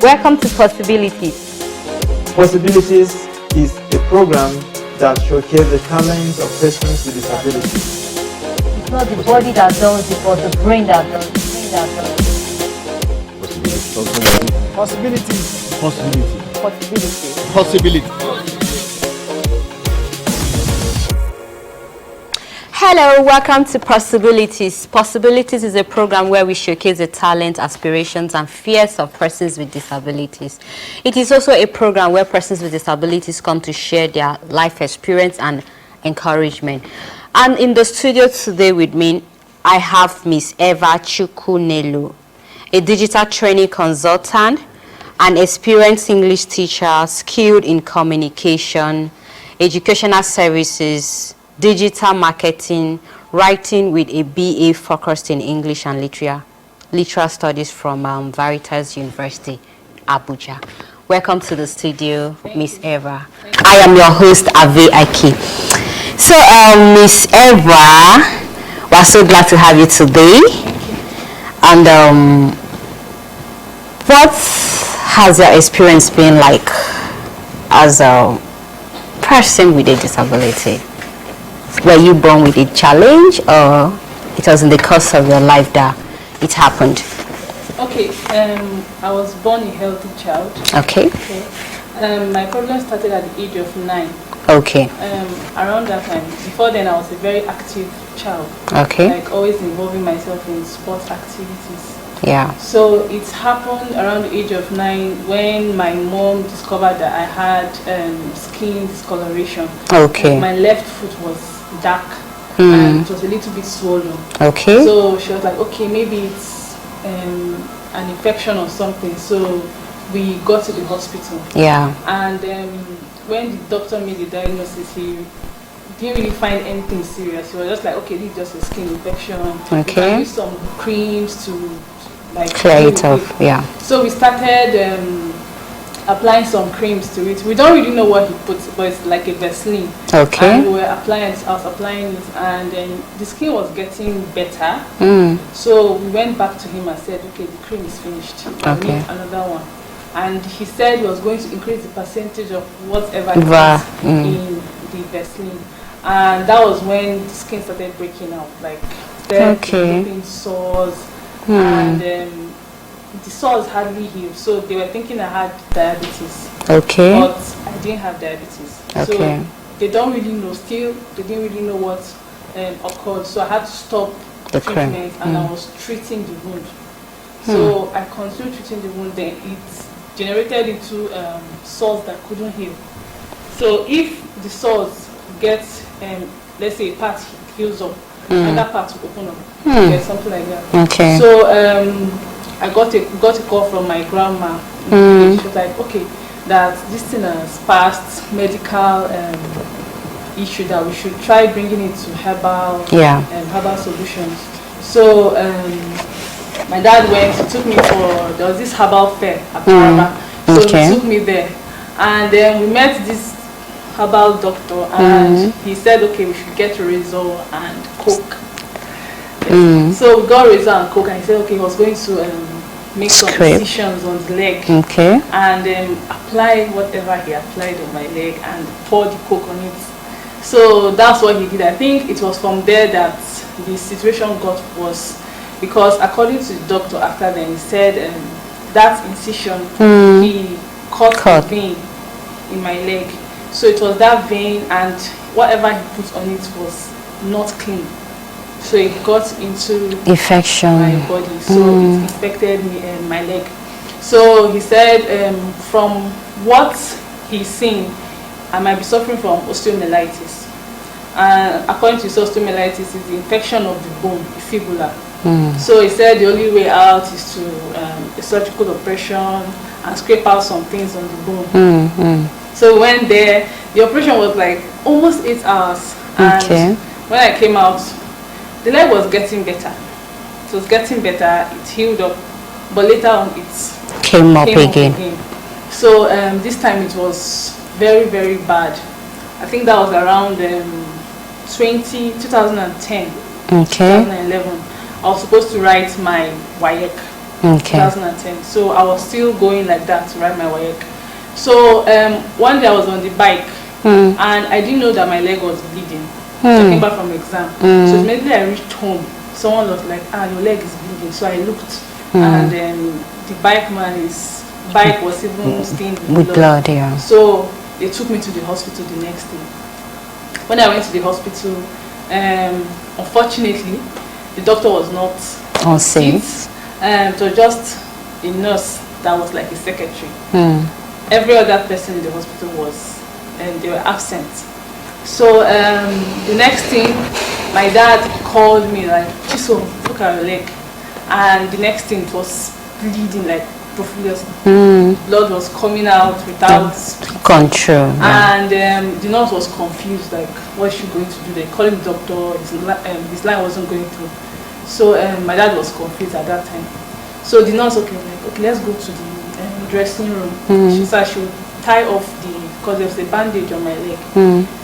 Welcome to Possibilities. Possibilities is a program that showcases the talents of persons with disabilities. It's not the body that does it, but the brain that does it. Possibilities. Possibility. Possibility. Hello, welcome to Possibilities. Possibilities is a program where we showcase the talent, aspirations, and fears of persons with disabilities. It is also a program where persons with disabilities come to share their life experience and encouragement. And in the studio today with me, I have Miss Eva Chukunelu, a digital training consultant, an experienced English teacher, skilled in communication, educational services, digital marketing, writing with a BA focused in English and literary studies from Veritas University, Abuja. Welcome to the studio, Miss Eva. I am your host, Ave Aki. So, Miss Eva, we're so glad to have you today. And what has your experience been like as a person with a disability? Were you born with a challenge, or it was in the course of your life that it happened? Okay, I was born a healthy child. Okay. My problem started at the age of 9. Okay. Around that time, before then I was a very active child. Okay. Like always involving myself in sports activities. Yeah. So it happened around the age of 9 when my mom discovered that I had skin discoloration. Okay. My left foot was dark and it was a little bit swollen. Okay. So she was like, okay, maybe it's an infection or something. So we got to the hospital. Yeah. And when the doctor made the diagnosis, he didn't really find anything serious. He was just like, okay, this is just a skin infection. Okay. You can use some creams to like clear it off. Yeah. So we started applying some creams to it. We don't really know what he puts, but it's like a Vaseline. Okay. And we were applying it, I was applying it, and then the skin was getting better. So we went back to him and said, okay, the cream is finished. I need another one. And he said he was going to increase the percentage of whatever it was in the Vaseline. And that was when the skin started breaking out, like developing sores, and the sores hardly healed. So they were thinking I had diabetes. Okay. But I didn't have diabetes. Okay. So they don't really know. Still, they didn't really know what occurred. So I had to stop the treatment, and I was treating the wound. So I continued treating the wound. Then it generated into sores that couldn't heal. So if the sores get, let's say, a part heals up, another part will open up. Okay, something like that. Okay. So I got a call from my grandma. She was like, okay, that this thing has passed medical issue, that we should try bringing it to herbal solutions. So my dad went, he took me there was this herbal fair at Paraba. So he took me there. And then we met this herbal doctor, and he said, okay, we should get razor and coke. So we got razor and coke, and he said, okay, he was going to make some incisions on the leg. Okay. And apply whatever he applied on my leg and pour the coke on it. So that's what he did. I think it was from there that the situation got worse, because according to the doctor after then, he said that incision, he cut the vein in my leg. So it was that vein, and whatever he put on it was not clean. So it got into infection my body. So it infected me and my leg. So he said from what he's seen, I might be suffering from osteomyelitis. And according to his osteomyelitis, is the infection of the bone, the fibula. So he said the only way out is to a surgical operation and scrape out some things on the bone. So we went there. The operation was like almost 8 hours. And when I came out, the leg was getting better. It was getting better. It healed up. But later on, it came up again. So this time it was very, very bad. I think that was around 2010, 2011. I was supposed to write my WAEC. Okay. 2010. So I was still going like that to ride my WAEC. So one day I was on the bike and I didn't know that my leg was bleeding. So I came back from exam. So immediately I reached home, someone was like, your leg is bleeding. So I looked and the bike was even stained with blood. Yeah. So they took me to the hospital the next day. When I went to the hospital, unfortunately, the doctor was not on scene. It was just a nurse that was like a secretary. Every other person in the hospital was, they were absent. So the next thing, my dad called me like, Chiso, look at your leg. And the next thing, it was bleeding like profusely. Blood was coming out without control. And the nurse was confused, like, what is she going to do? They called the doctor, his line wasn't going through. So my dad was confused at that time. So the nurse, okay, let's go to the dressing room. She said she would tie off because there was a bandage on my leg.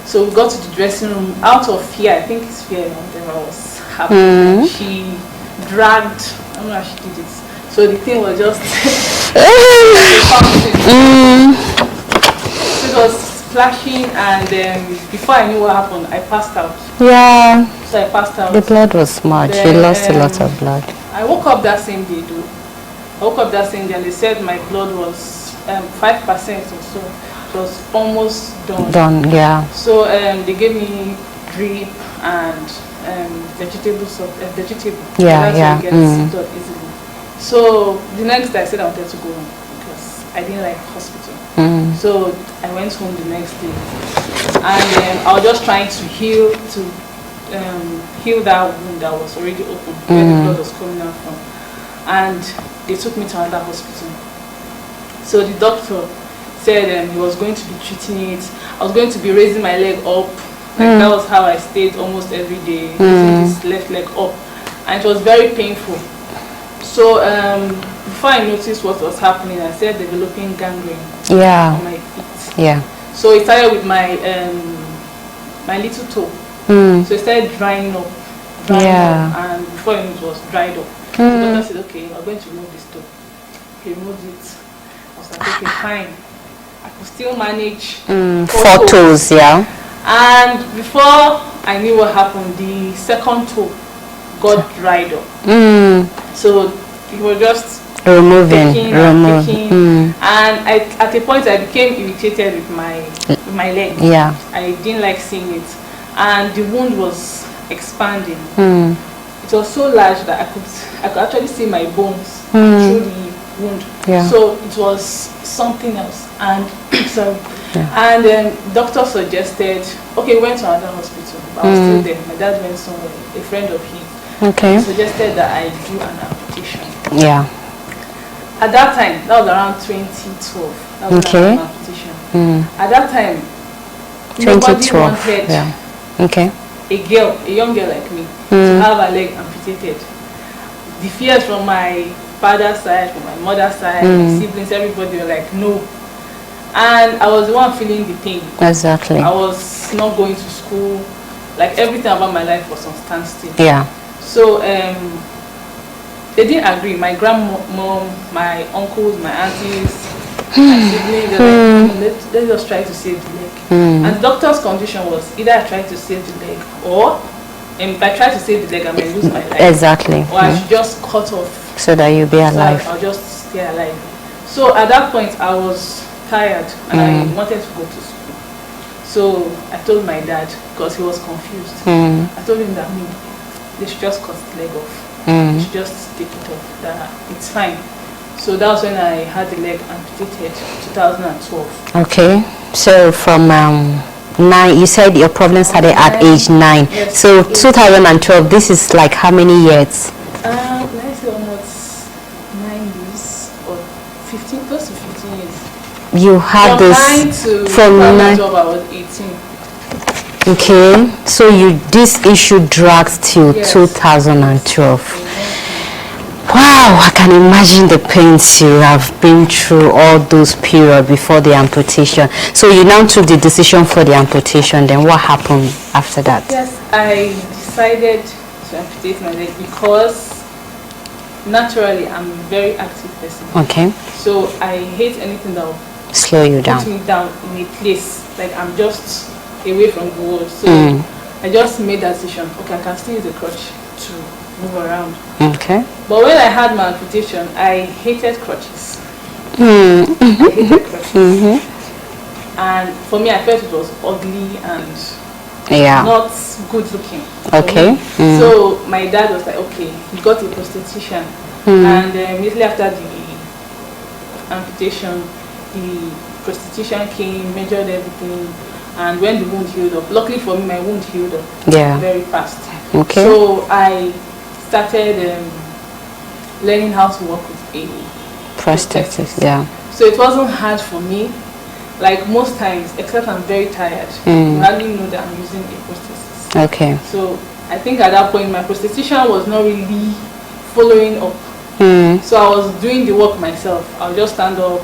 So we got to the dressing room out of fear. I think it's fear, whatever was happening. She dragged, I don't know how she did it. So the thing was just it was splashing, and before I knew what happened, I passed out. Yeah. So I passed out. The blood was much. You lost a lot of blood. I woke up that same day though. I woke up that same day and they said my blood was 5% or so. It was almost done. Yeah. So they gave me drip and vegetable. Yeah, that's why you get it easily. So the next day I said I wanted to go home because I didn't like hospital. So I went home the next day, and I was just trying to heal that wound that was already open, where the blood was coming out from. And they took me to another hospital. So the doctor said he was going to be treating it. I was going to be raising my leg up. Like that was how I stayed almost every day, raising this left leg up, and it was very painful. So before I noticed what was happening, I started developing gangrene on my feet. Yeah. So it started with my my little toe. So it started drying up, and before I knew it was dried up. So the doctor said, okay, I'm going to remove this toe. He removed it. I was like, okay, fine. I could still manage 4 toes, yeah. And before I knew what happened, the second toe got dried up. So it was just removing. And at a point I became irritated with my leg. Yeah. I didn't like seeing it, and the wound was expanding. It was so large that I could actually see my bones through the wound. Yeah. So it was something else. And so and doctor suggested, okay, we went to another hospital, but I was still there. My dad went somewhere, a friend of his. Okay. He suggested that I do an amputation. Yeah. At that time, that was around 2012. That was an amputation. At that time, 2012. Nobody wanted a young girl like me, to have her leg amputated. The fears from my father's side, from my mother's side, my siblings, everybody were like, no. And I was the one feeling the pain. Exactly. I was not going to school. Like everything about my life was on standstill. Yeah. So they didn't agree. My grandmom, my uncles, my aunties, my siblings, they were like, let's just try to save the leg. And the doctor's condition was either I try to save the leg, or if I try to save the leg, I may lose my life. Exactly. Or I should just cut off. So that you'll be alive. So I'll just stay alive. So at that point, I was tired and I wanted to go to school. So I told my dad, because he was confused. I told him that they should just cut the leg off. They should just take it off. That it's fine. So that was when I had the leg amputated, 2012. Okay. So from 9, you said your problem started at age 9. Yes, so 2012, this is like how many years? Let's say almost 9 years or 15, close to 15 years. You had from this 9 to from 2012, I was 18. Okay, so this issue dragged till 2012. Wow, I can imagine the pains you have been through all those periods before the amputation. So you now took the decision for the amputation. Then what happened after that? Yes, I decided to amputate my leg because naturally I'm a very active person. Okay. So I hate anything that will Slow you down. put me down in a place. Like I'm just away from the world. So I just made that decision. Okay, I can still use the crutch to move around. Okay. But when I had my amputation, I hated crutches. I hated crutches. And for me, I felt it was ugly and not good looking. Okay. So my dad was like, okay, he got a prosthetician. And immediately after the amputation, the prosthetician came, measured everything, and when the wound healed up, luckily for me, my wound healed up very fast. Okay. So I started learning how to work with a prosthesis. So it wasn't hard for me. Like most times, except I'm very tired, you hardly know that I'm using a prosthesis. Okay. So I think at that point, my prosthetician was not really following up. So I was doing the work myself. I'll just stand up,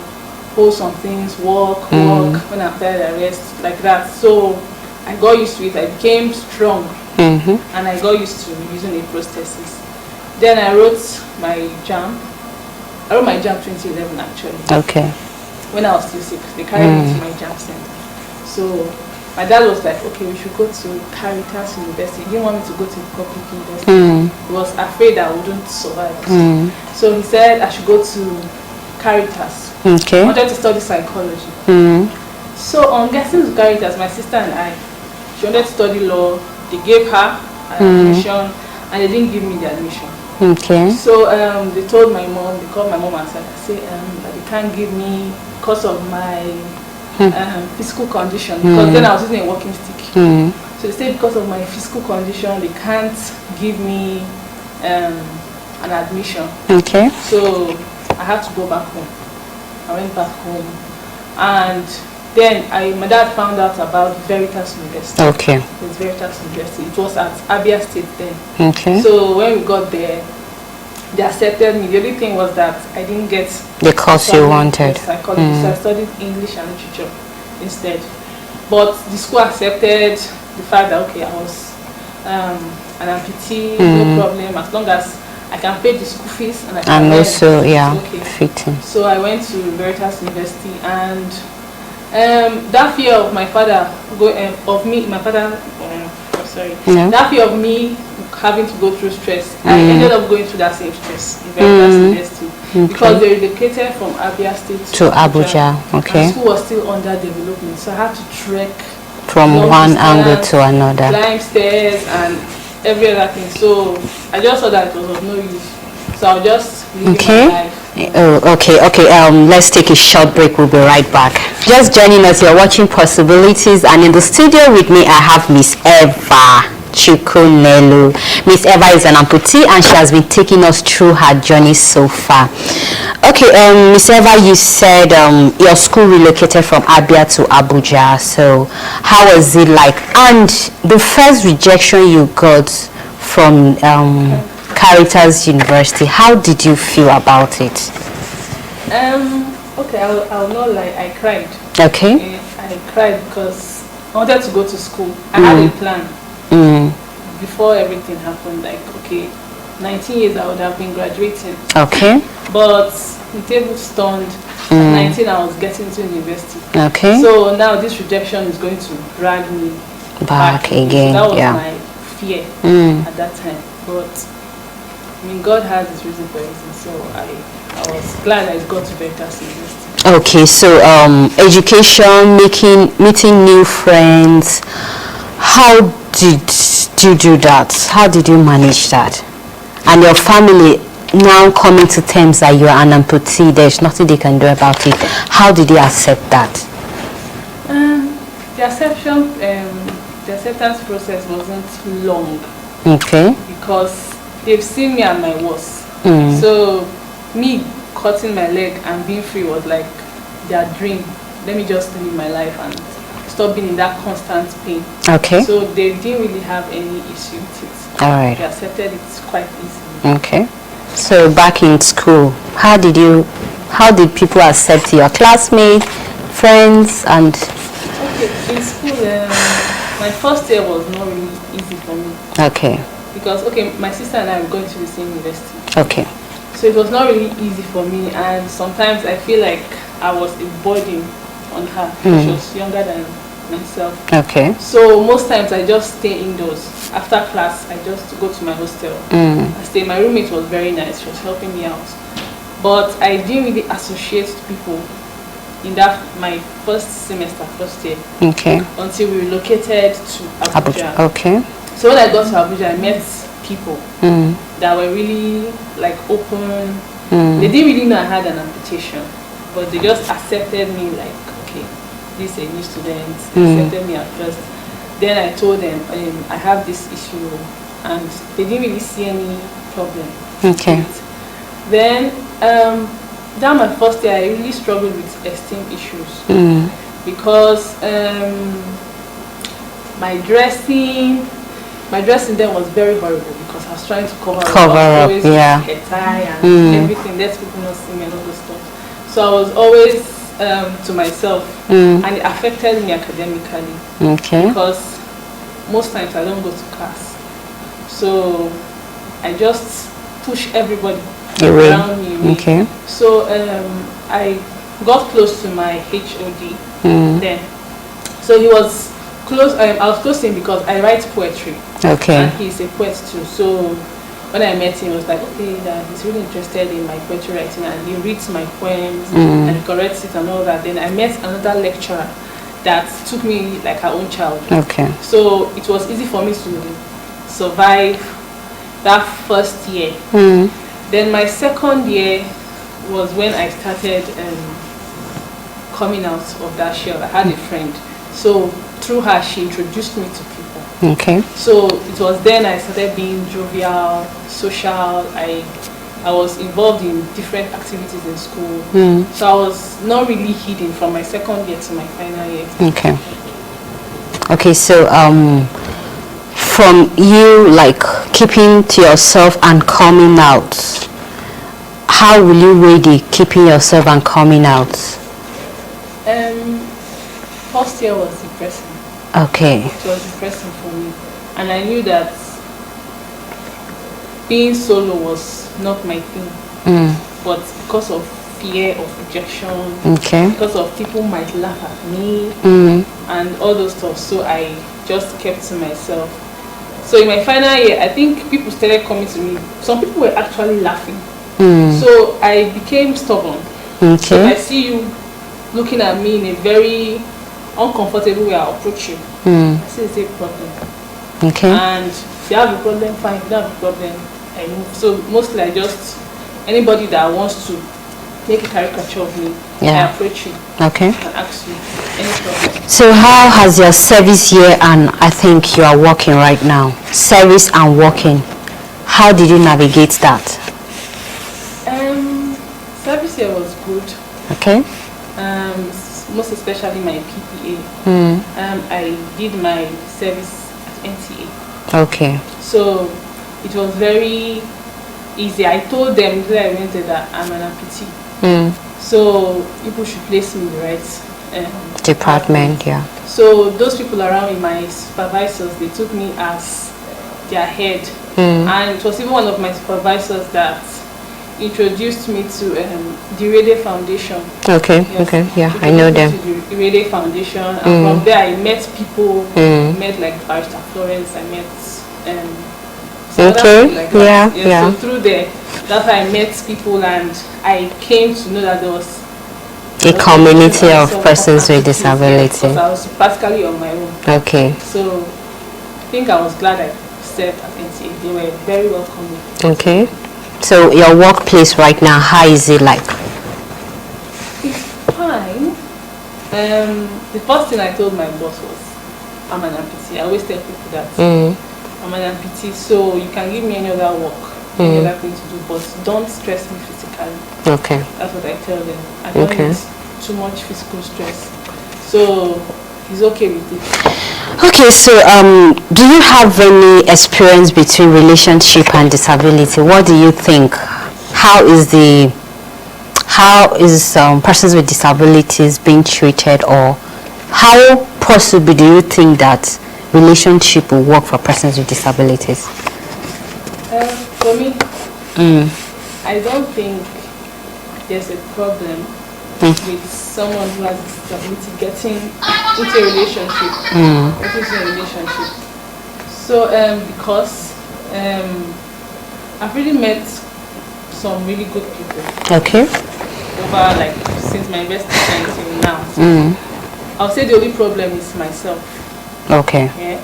hold some things, walk. When I'm tired, I rest, like that. So I got used to it. I became strong, and I got used to using a prosthesis. Then I wrote my JAMB. I wrote my JAMB 2011 actually. Okay. When I was still sick, they carried me to my JAMB center. So my dad was like, okay, we should go to Caritas University. He didn't want me to go to the public university. He was afraid I wouldn't survive. So he said I should go to Caritas. Okay. I wanted to study psychology. So on getting to Caritas, my sister and I, she wanted to study law. They gave her admission, and they didn't give me the admission. Okay. So they told my mom, they called my mom and said, that they can't give me because of my physical condition, because then I was using a walking stick. So they said because of my physical condition, they can't give me an admission. Okay. So I had to go back home. I went back home, and then my dad found out about Veritas University. Okay. It's Veritas University. It was at Abia State then. Okay. So when we got there, they accepted me. The only thing was that I didn't get the course you wanted. Psychology. So I studied English and literature instead. But the school accepted the fact that okay, I was an amputee, no problem, as long as I can pay the school fees and I can and also okay. fitting. So I went to Veritas University, and that fear of my father that fear of me having to go through stress, I ended up going through that same stress in Veritas University because they relocated from Abia State to Abuja. Okay. And school was still under development, so I had to trek from one angle to another, climb stairs and every other thing. So I just saw that it was of no use. So I'll just live my life. Oh, okay. Let's take a short break. We'll be right back. Just joining us, you're watching Possibilities, and in the studio with me I have Miss Eva Chukunelu. Miss Eva is an amputee, and she has been taking us through her journey so far. Okay, Miss Eva, you said your school relocated from Abia to Abuja. So how was it like? And the first rejection you got from Caritas University, how did you feel about it? Okay, I'll not lie, I cried. Okay. I cried because I wanted to go to school. I had a plan before everything happened. Like, okay, 19 years I would have been graduating. Okay. But the tables turned. At 19 I was getting to university. Okay. So now this rejection is going to drag me back again. So that was my fear at that time. But I mean, God has his reason for everything, so I was glad I got to Veritas University. Okay, so education, meeting new friends. How did you do that? How did you manage that? And your family now coming to terms that you are an amputee, there's nothing they can do about it. How did you accept that? The acceptance process wasn't long. Okay. Because they've seen me at my worst. So me cutting my leg and being free was like their dream. Let me just live my life and stop being in that constant pain. Okay. So they didn't really have any issue with it. All right. They accepted it quite easily. Okay. So back in school, how did people accept your classmates, friends, and? Okay, in school, my first year was not really easy for me. Okay. Because, okay, my sister and I were going to the same university. Okay. So it was not really easy for me, and sometimes I feel like I was a burden on her. She was younger than myself. Okay. So most times I just stay indoors. After class, I just go to my hostel. I stay. My roommate was very nice. She was helping me out. But I didn't really associate people in that my first semester, first year. Okay. Until we relocated to Abuja. Okay. So when I got to Abuja, I met people that were really like open. They didn't really know I had an amputation, but they just accepted me like, okay, this is a new student. They accepted me at first. Then I told them I have this issue, and they didn't really see any problem. Okay. Then down my first year, I really struggled with esteem issues because my dressing then was very horrible because I was trying to cover up, yeah, a tie and everything. Let people not see me and all those stuff. So I was always to myself, and it affected me academically. Okay. Because most times I don't go to class, so I just push everybody around me. Okay. So I got close to my HOD then. So he was close. I was close to him because I write poetry. Okay. And he's a poet too. So when I met him, I was like, okay, that he's really interested in my poetry writing, and he reads my poems and he corrects it and all that. Then I met another lecturer that took me like her own child. Okay. So it was easy for me to survive that first year. Then my second year was when I started coming out of that shell. I had a friend. So through her, she introduced me to people. Okay. So it was then I started being jovial, social. I was involved in different activities in school. So I was not really hidden from my second year to my final year. Okay. Okay, so from you like keeping to yourself and coming out, how will you rate the keeping yourself and coming out? First year was depressing. Okay. It was depressing for me, and I knew that being solo was not my thing. But because of fear of rejection, because of people might laugh at me and all those stuff, so I just kept to myself. So in my final year, I think people started coming to me. Some people were actually laughing. So I became stubborn. So if I see you looking at me in a very uncomfortable way, I'll approach you. I say it's a problem. Okay. And if you have a problem, fine. If you don't have a problem, I move. So mostly I just, anybody that wants to make a caricature of me, I approach you. Okay. And ask you any problem. So how has your service year, and I think you are working right now, service and working, how did you navigate that? Service year was good. Okay. Most especially my PPA. I did my service at NTA. Okay. So it was very easy. I told them that I went there that I'm an amputee. So people should place me in the right department. Yeah. So those people around me, my supervisors, they took me as their head. And it was even one of my supervisors that introduced me to the Rede Foundation. Okay. Yes. Okay. Yeah, I know them. To the Rede Foundation, and from there I met people. Met like Barrister Florence. I met some other people like that. Yeah. So through there, that's how I met people, and I came to know that there was a community of persons with disability. Because I was practically on my own. Okay. So I think I was glad I served at NTA. They were very welcoming. Okay. So your workplace right now, how is it like? It's fine. The first thing I told my boss was, I'm an amputee. I always tell people that I'm an amputee, so you can give me any other work, any other thing to do, but don't stress me physically. Okay. That's what I tell them. I don't need too much physical stress. So he's okay with it. Okay, so do you have any experience between relationship and disability? What do you think? How is persons with disabilities being treated, or how possibly do you think that relationship will work for persons with disabilities? For me, I don't think there's a problem with someone who has a disability getting into a relationship. So because I've really met some really good people. Okay. Over like since my university time till now. I'll say the only problem is myself. Okay. Yeah.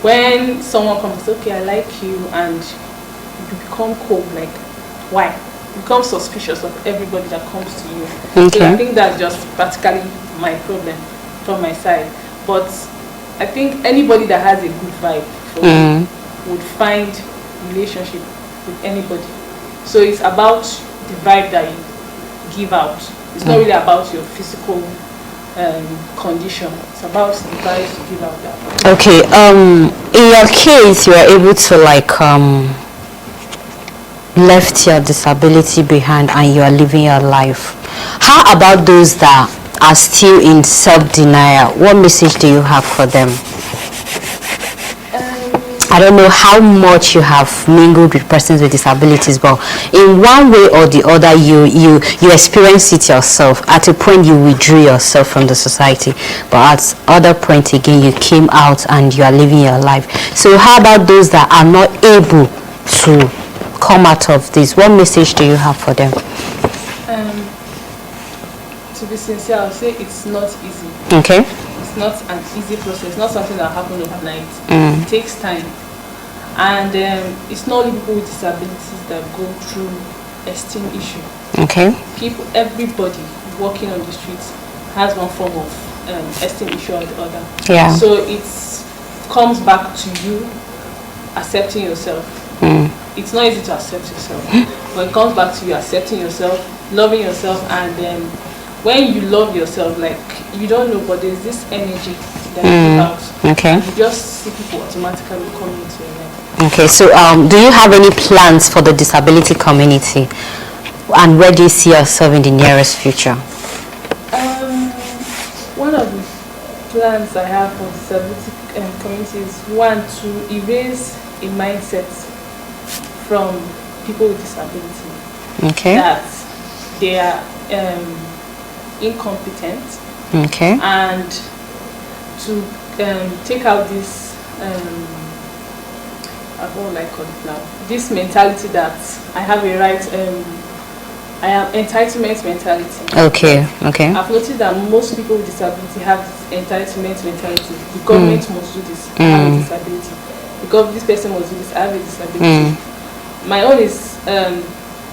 When someone comes, okay, I like you, and you become cold, like why? You become suspicious of everybody that comes to you. Okay. So I think that's just practically my problem from my side. But I think anybody that has a good vibe for me would find relationship with anybody. So it's about the vibe that you give out. It's not really about your physical condition. It's about the vibes you give out. That. Okay. In your case, you are able to like left your disability behind and you are living your life. How about those that are still in self-denial? What message do you have for them? I don't know how much you have mingled with persons with disabilities, but in one way or the other, you experience it yourself. At a point, you withdrew yourself from the society, but at other point again, you came out and you are living your life. So how about those that are not able to come out of this? What message do you have for them? To be sincere, I'll say it's not easy. Okay. It's not an easy process. It's not something that happens overnight. It takes time. And it's not only people with disabilities that go through esteem issue. Okay. People, everybody walking on the streets has one form of esteem issue or the other. Yeah. So it comes back to you accepting yourself. It's not easy to accept yourself, but it comes back to you accepting yourself, loving yourself, and when you love yourself, like you don't know, but there's this energy that you give out. Okay. And you just see people automatically coming into your life. Okay, so do you have any plans for the disability community, and where do you see yourself in the nearest future? One of the plans I have for disability community is one, to erase a mindset from people with disability. Okay. That they are incompetent. Okay. And to take out this what will I call it now? This mentality that I have a right, I am entitlement mentality. Okay, okay. I've noticed that most people with disability have this entitlement mentality. The government must do this, I have a disability. Because this person must do this, I have a disability. My own is,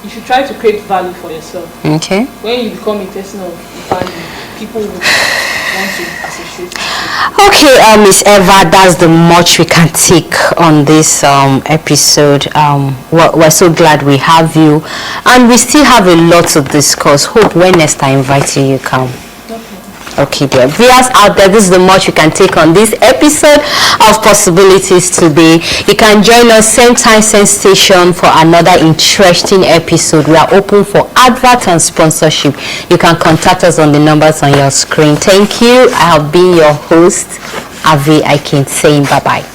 you should try to create value for yourself. Okay. When you become a person of value, people will want to associate with you. Okay, Miss Eva, that's the much we can take on this episode. We're so glad we have you, and we still have a lot to discuss. Hope when next I invite you, you come. Okay, dear viewers out there, this is the much you can take on this episode of Possibilities today. You can join us same time, same station for another interesting episode. We are open for advert and sponsorship. You can contact us on the numbers on your screen. Thank you. I have been your host, Avi Aikin, saying bye-bye.